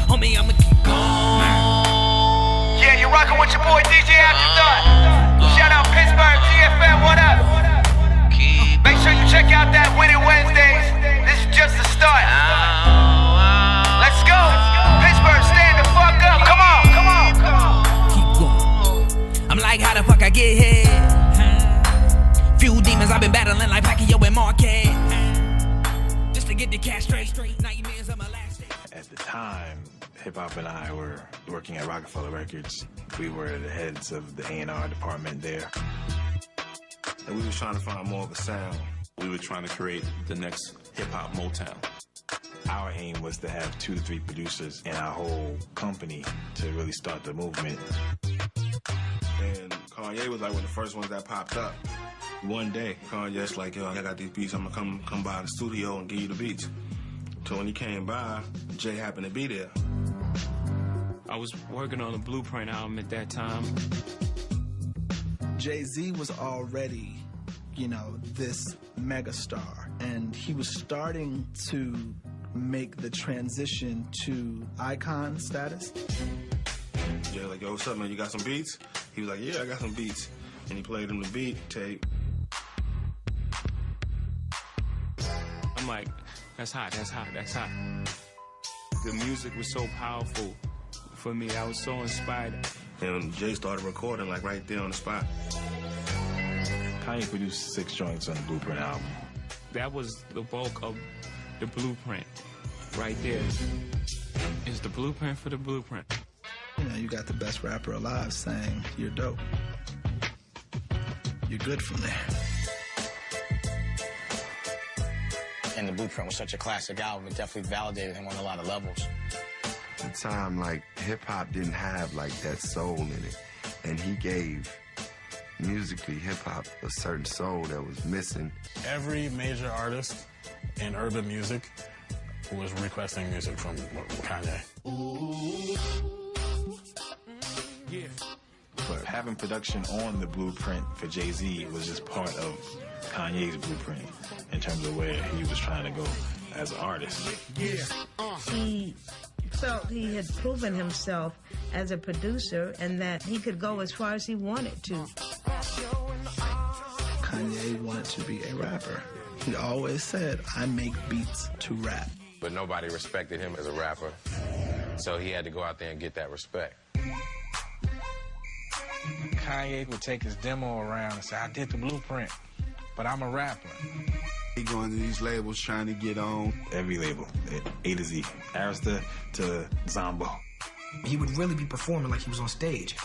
Homie, I'ma keep going. Yeah, you're rocking with your boy DJ Afterthought. Shout out Pittsburgh, GFM, what up? Make sure you check out that Wititwednesdays. This is just the start. Let's go. Pittsburgh, stand the fuck up. Come on, come on, come on. Keep going. I'm like, how the fuck I get here? Few demons I've been battling like Pacquiao and Marquez. Just to get the cash straight. Nightmares of my last day. At the time, Hip Hop and I were working at Rockefeller Records. We were the heads of the A&R department there. And we was trying to find more of a sound. We were trying to create the next hip-hop Motown. Our aim was to have 2 to 3 producers in our whole company to really start the movement. And Kanye was like one of the first ones that popped up. One day, Kanye's like, yo, I got these beats, I'm gonna come by the studio and give you the beats. So when he came by, Jay happened to be there. I was working on a Blueprint album at that time. Jay-Z was already, you know, this megastar, and he was starting to make the transition to icon status. Jay like, yo, what's up, man? You got some beats? He was like, yeah, I got some beats. And he played him the beat tape. I'm like, that's hot, that's hot, that's hot. The music was so powerful for me. I was so inspired. And Jay started recording like right there on the spot. Kanye produced 6 joints on the Blueprint album. That was the bulk of the Blueprint right there. It's the blueprint for the blueprint. You know, you got the best rapper alive saying you're dope. You're good from there. And the Blueprint was such a classic album. It definitely validated him on a lot of levels. At the time, like, hip-hop didn't have, like, that soul in it. And he gave, musically, hip-hop a certain soul that was missing. Every major artist in urban music was requesting music from Kanye. Yeah. But having production on the Blueprint for Jay-Z was just part of Kanye's blueprint in terms of where he was trying to go as an artist. He felt he had proven himself as a producer and that he could go as far as he wanted to. Kanye wanted to be a rapper. He always said, I make beats to rap. But nobody respected him as a rapper, so he had to go out there and get that respect. Kanye would take his demo around and say, I did the Blueprint, but I'm a rapper. He going to these labels trying to get on. Every label, A to Z, Arista to Zombo. He would really be performing like he was on stage.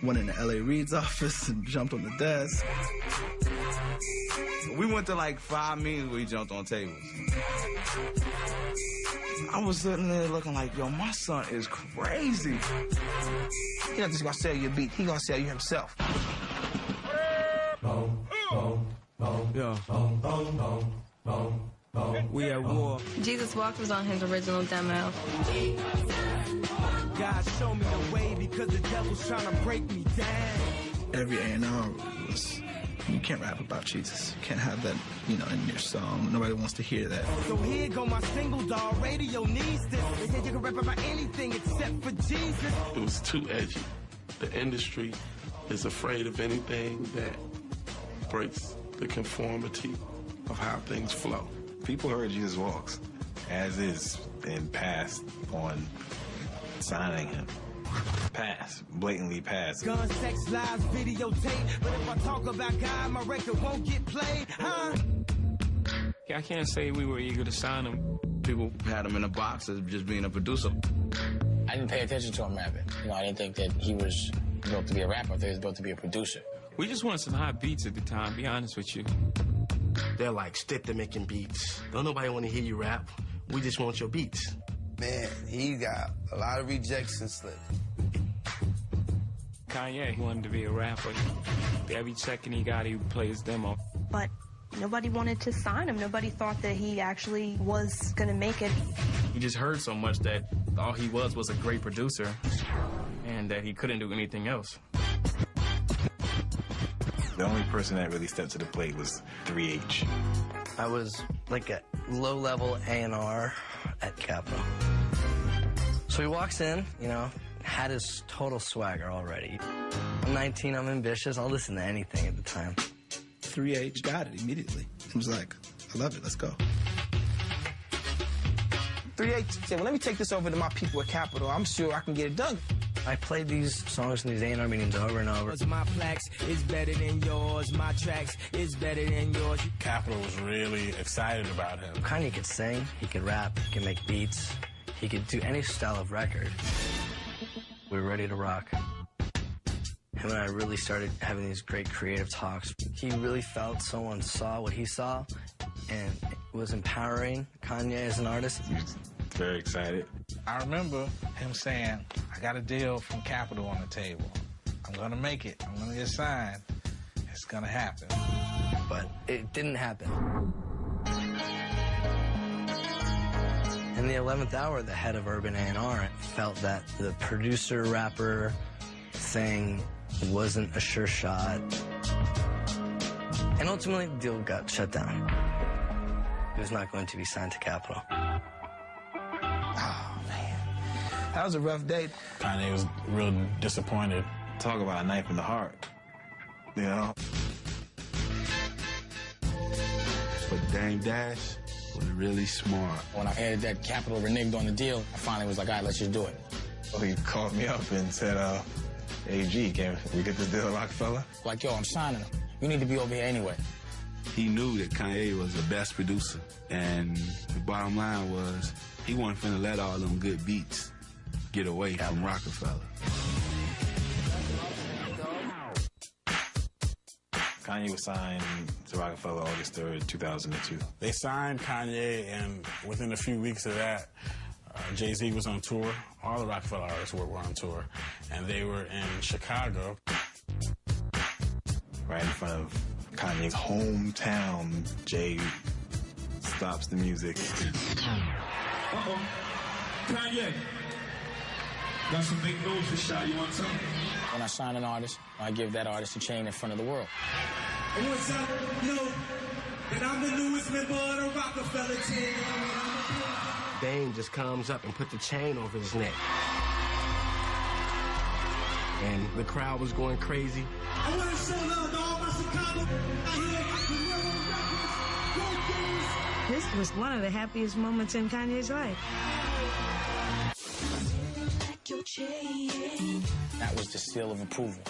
Went in the L.A. Reid's office and jumped on the desk. We went to like 5 meetings where he jumped on tables. I was sitting there looking like, yo, my son is crazy. He's not just gonna sell you a beat, he gonna sell you himself. Yeah. We at war. Jesus Walk was on his original demo. God show me the way because the devil's trying to break me down. Every A&R was, you can't rap about Jesus. You can't have that, you know, in your song. Nobody wants to hear that. So here go my single, dog. Radio needs this. They say you can rap about anything except for Jesus. It was too edgy. The industry is afraid of anything that breaks the conformity of how things flow. People heard Jesus Walks, as is, and passed on signing him. Pass, blatantly pass. Gun, sex, lies, videotape. But if I talk about God, my record won't get played, huh? I can't say we were eager to sign him. People had him in a box as just being a producer. I didn't pay attention to him rapping. You know, I didn't think that he was built to be a rapper. I thought he was built to be a producer. We just wanted some hot beats at the time, be honest with you. They're like, stick to making beats. Don't nobody want to hear you rap. We just want your beats. Man, he got a lot of rejection slip. Kanye wanted to be a rapper. Every second he got, he would play his demo. But nobody wanted to sign him. Nobody thought that he actually was gonna make it. He just heard so much that all he was a great producer and that he couldn't do anything else. The only person that really stepped to the plate was 3H. I was like a low-level A&R at Kappa. So he walks in, you know, had his total swagger already. I'm 19, I'm ambitious, I'll listen to anything at the time. 3H got it immediately. He was like, I love it, let's go. 3H said, well, let me take this over to my people at Capitol. I'm sure I can get it done. I played these songs in these A&R meetings over and over. My plaques is better than yours. My tracks is better than yours. Capitol was really excited about him. Kanye could sing, he could rap, he could make beats, he could do any style of record. We were ready to rock. Him and I really started having these great creative talks. He really felt someone saw what he saw, and it was empowering Kanye as an artist. He was very excited. I remember him saying, I got a deal from Capitol on the table. I'm gonna make it. I'm gonna get signed. It's gonna happen. But it didn't happen. In the 11th hour, the head of Urban A&R felt that the producer-rapper thing wasn't a sure shot. And ultimately, the deal got shut down. He was not going to be signed to Capitol. Oh, man. That was a rough day. Kanye was real disappointed. Talk about a knife in the heart, you know? But Dame Dash was really smart. When I heard that Capitol reneged on the deal, I finally was like, all right, let's just do it. So he called me up and said, hey, G, can we get this deal at Rockefeller? Like, yo, I'm signing him. You need to be over here anyway. He knew that Kanye was the best producer, and the bottom line was he wasn't finna let all them good beats get away from Rockefeller. Kanye was signed to Rockefeller August 3rd, 2002. They signed Kanye, and within a few weeks of that, Jay-Z was on tour. All the Rockefeller artists were on tour, and they were in Chicago. Right in front of Kanye's hometown, Jay stops the music. Uh-oh. Kanye. Got some big news to shout. You want something? When I sign an artist, I give that artist a chain in front of the world. And what's up? You know that I'm the newest member of the Rockefeller team. Dame just comes up and put the chain over his neck. And the crowd was going crazy. I want to show love to all my Chicago out here. This was one of the happiest moments in Kanye's life. That was the seal of approval.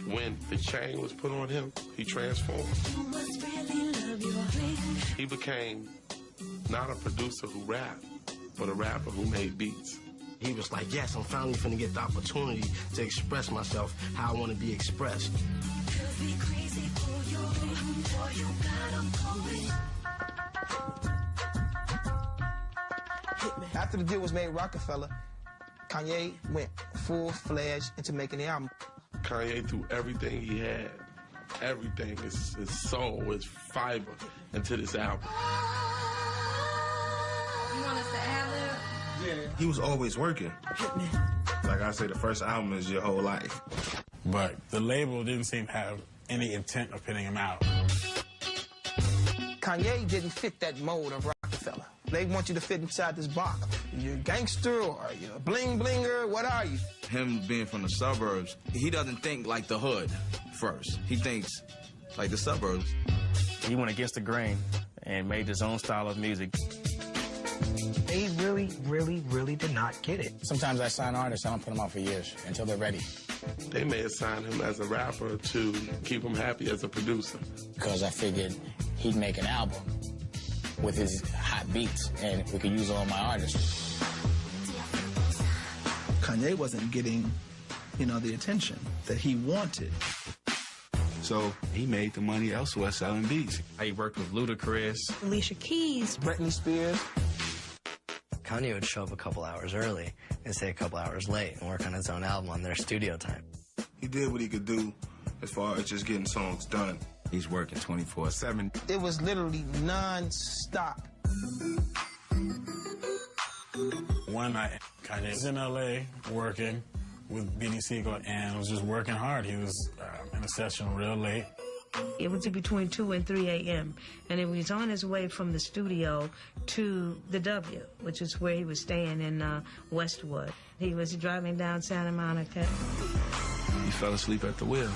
When the chain was put on him, he transformed. He became not a producer who rapped, but a rapper who made beats. He was like, yes, I'm finally finna get the opportunity to express myself how I want to be expressed. After the deal was made, Rockefeller, Kanye went full-fledged into making the album. Kanye threw everything he had, everything, his soul, his fiber, into this album. You want us to ad-lib? Yeah. He was always working. Like I say, the first album is your whole life. But the label didn't seem to have any intent of putting him out. Kanye didn't fit that mold of Rockefeller. They want you to fit inside this box. You're a gangster or you're a bling-blinger, what are you? Him being from the suburbs, he doesn't think like the hood first. He thinks like the suburbs. He went against the grain and made his own style of music. They really did not get it. Sometimes I sign artists, I don't put them out for years until they're ready. They may have signed him as a rapper to keep him happy as a producer. Because I figured he'd make an album with his hot beats, and we could use all my artists. Kanye wasn't getting, the attention that he wanted. So he made the money elsewhere selling beats. He worked with Ludacris, Alicia Keys, Britney Spears. Kanye would show up a couple hours early and stay a couple hours late and work on his own album on their studio time. He did what he could do as far as just getting songs done. He's working 24/7. It was literally non-stop. One night, Kanye was in L.A. working with Beanie Siegel and was just working hard. He was in a session real late. It was between 2 and 3 a.m. and he was on his way from the studio to the W, which is where he was staying in Westwood. He was driving down Santa Monica. He fell asleep at the wheel.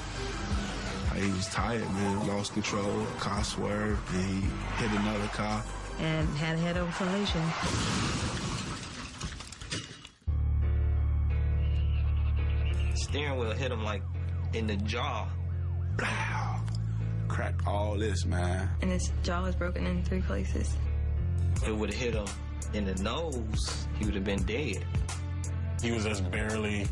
He was tired, man. Lost control, car swerved, and he hit another car. And had a head-on collision. Steering wheel hit him like in the jaw. Blow. Cracked all this, man. And his jaw was broken in 3 places. If it would have hit him in the nose, he would have been dead. He was just barely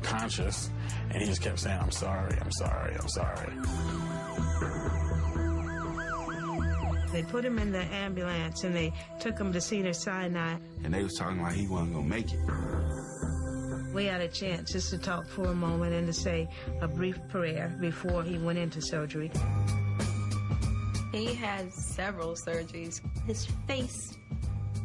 conscious, and he just kept saying, "I'm sorry, I'm sorry, I'm sorry." They put him in the ambulance and they took him to Cedars-Sinai. And they was talking like he wasn't gonna make it. We had a chance just to talk for a moment and to say a brief prayer before he went into surgery. He had several surgeries. His face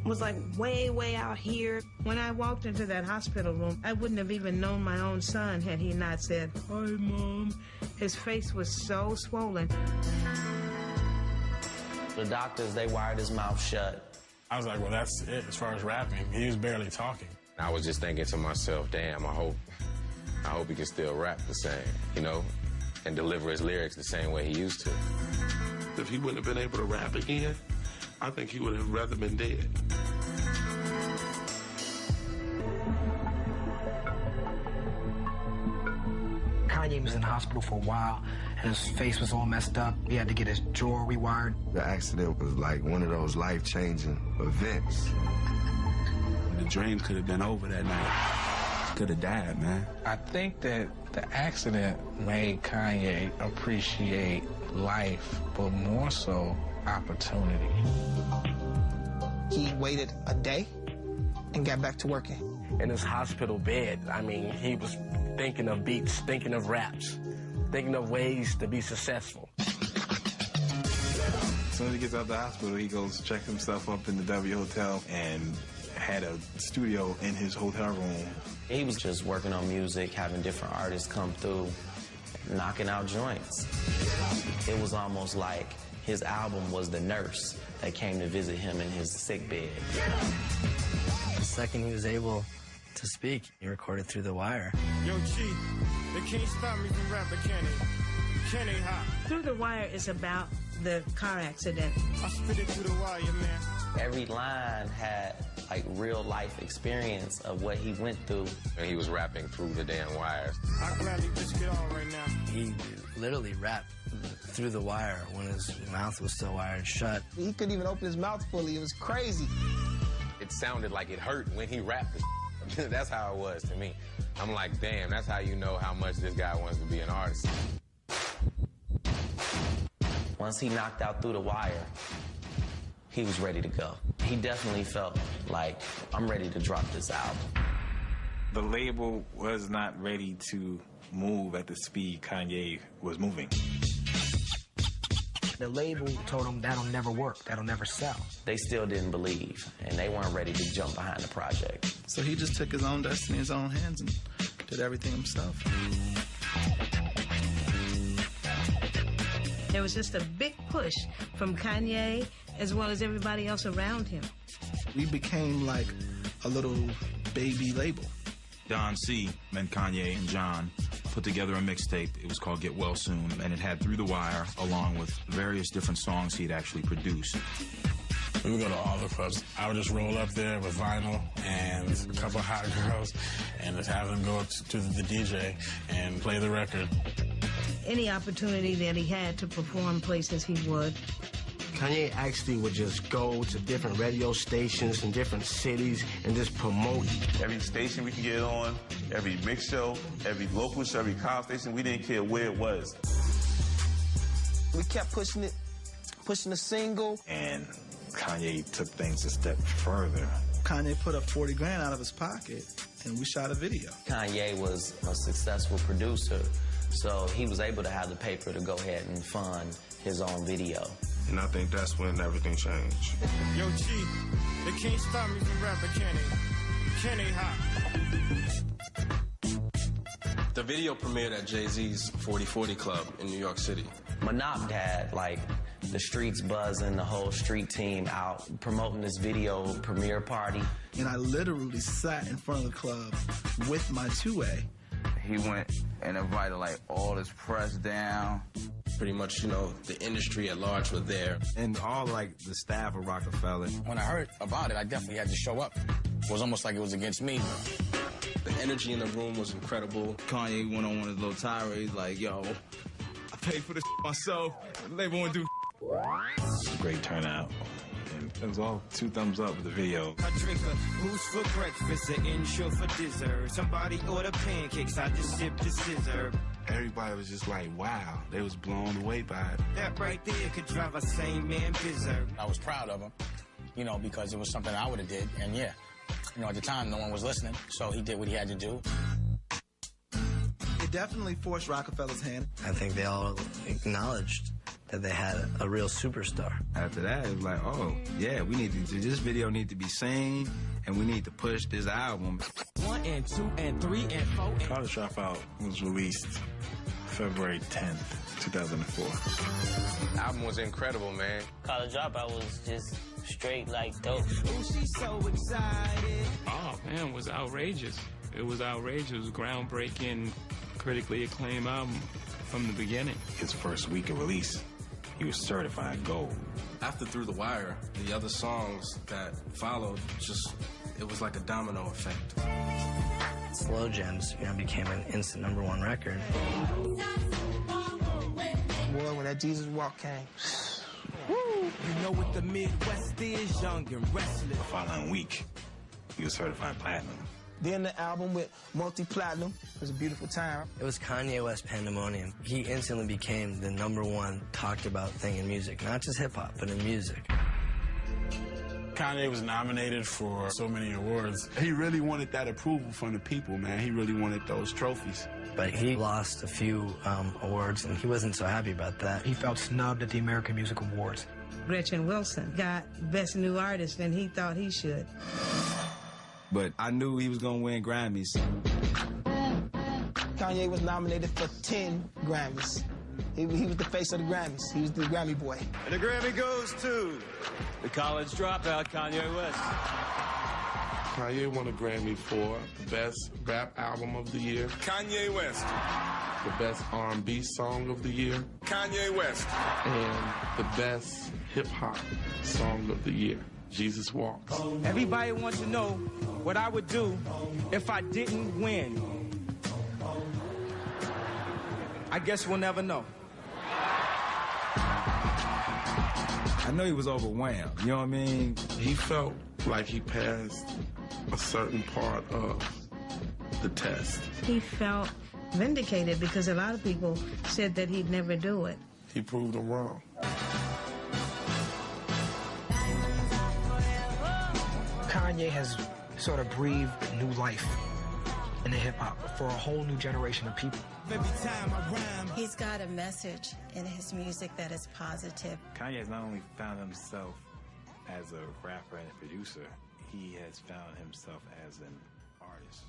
was like way, way out here. When I walked into that hospital room, I wouldn't have even known my own son had he not said, "Hi, Mom." His face was so swollen. The doctors, they wired his mouth shut. I was like, well, that's it as far as rapping. He was barely talking. I was just thinking to myself, damn, I hope he can still rap the same, you know, and deliver his lyrics the same way he used to. If he wouldn't have been able to rap again, I think he would have rather been dead. Kanye was in the hospital for a while, and his face was all messed up. He had to get his jaw rewired. The accident was like one of those life-changing events. The dream could have been over that night. Could have died, man. I think that the accident made Kanye appreciate life, but more so opportunity. He waited a day and got back to working. In his hospital bed, I mean, he was thinking of beats, thinking of raps, thinking of ways to be successful. As soon as he gets out of the hospital, he goes check himself up in the W Hotel and had a studio in his hotel room. He was just working on music, having different artists come through, knocking out joints. It was almost like his album was the nurse that came to visit him in his sick bed. The second he was able to speak, he recorded Through the Wire. Yo, G, they can't stop me from rapping, can they? Can they, hot? Through the Wire is about the car accident. I spit it through the wire, man. Every line had like real life experience of what he went through. And he was rapping through the damn wires. I gladly just get on right now. He literally rapped through the wire when his mouth was still wired shut. He couldn't even open his mouth fully. It was crazy. It sounded like it hurt when he rapped it. That's how it was to me. I'm like, damn, that's how you know how much this guy wants to be an artist. Once he knocked out Through the Wire, he was ready to go. He definitely felt like, I'm ready to drop this album. The label was not ready to move at the speed Kanye was moving. The label told him that'll never work, that'll never sell. They still didn't believe, and they weren't ready to jump behind the project. So he just took his own destiny in his own hands and did everything himself. There was just a big push from Kanye as well as everybody else around him. We became like a little baby label. Don C. and Kanye and John put together a mixtape. It was called Get Well Soon, and it had Through the Wire along with various different songs he had actually produced. We would go to all the clubs. I would just roll up there with vinyl and a couple of hot girls and just have them go to the DJ and play the record. Any opportunity that he had to perform places, he would. Kanye actually would just go to different radio stations in different cities and just promote. Every station we could get on, every mix show, every local show, every cop station, we didn't care where it was. We kept pushing it, pushing the single. And Kanye took things a step further. Kanye put up 40 grand out of his pocket, and we shot a video. Kanye was a successful producer, so he was able to have the paper to go ahead and fund his own video. And I think that's when everything changed. Yo, G, they can't stop me from rapping, can they? Can they, hot? The video premiered at Jay-Z's 4040 Club in New York City. Manop had like the streets buzzing, the whole street team out promoting this video premiere party. And I literally sat in front of the club with my 2A. He went and invited like all his press down. Pretty much, you know, the industry at large were there. And all like the staff of Rockefeller. When I heard about it, I definitely had to show up. It was almost like it was against me. The energy in the room was incredible. Kanye went on one of his little tirades like, yo, I paid for this myself. The label won't do. Great turnout. And it was all 2 thumbs up with the video. I drink a boost for breakfast, an insure for dessert. Somebody order pancakes, I just sip the scissor. Everybody was just like, wow. They was blown away by it. That right there could drive a sane man berserk. I was proud of him, you know, because it was something I would have did. And yeah, you know, at the time, no one was listening, so he did what he had to do. It definitely forced Rockefeller's hand. I think they all acknowledged that they had a real superstar. After that, it was like, oh, yeah, we need to, this video need to be seen, and we need to push this album. 1 and 2 and 3 and 4 and... College Dropout was released February 10th, 2004. The album was incredible, man. College Dropout was just straight like dope. Oh, she's so excited. Oh, man, it was outrageous. It was outrageous. It was a groundbreaking, critically acclaimed album from the beginning. His first week of release, he was certified gold. After Through the Wire, the other songs that followed, it was like a domino effect. Slow Jams, you know, became an instant #1 record. Boy, when that Jesus Walk came. Woo. You know what the Midwest is, young and restless. The following week, he was certified platinum. Then the album with multi-platinum. It was a beautiful time. It was Kanye West Pandemonium. He instantly became the #1 talked about thing in music, not just hip-hop, but in music. Kanye was nominated for so many awards. He really wanted that approval from the people, man. He really wanted those trophies. But he lost a few awards, and he wasn't so happy about that. He felt snubbed at the American Music Awards. Gretchen Wilson got Best New Artist, and he thought he should. But I knew he was going to win Grammys. Kanye was nominated for 10 Grammys. He was the face of the Grammys. He was the Grammy boy. And the Grammy goes to the College Dropout, Kanye West. Kanye won a Grammy for the best rap album of the year. Kanye West. The best R&B song of the year. Kanye West. And the best hip-hop song of the year. Jesus Walks. Everybody wants to know what I would do if I didn't win. I guess we'll never know. I know he was overwhelmed, you know what I mean? He felt like he passed a certain part of the test. He felt vindicated because a lot of people said that he'd never do it. He proved them wrong. Kanye has sort of breathed new life into hip-hop for a whole new generation of people. He's got a message in his music that is positive. Kanye has not only found himself as a rapper and a producer, he has found himself as an artist.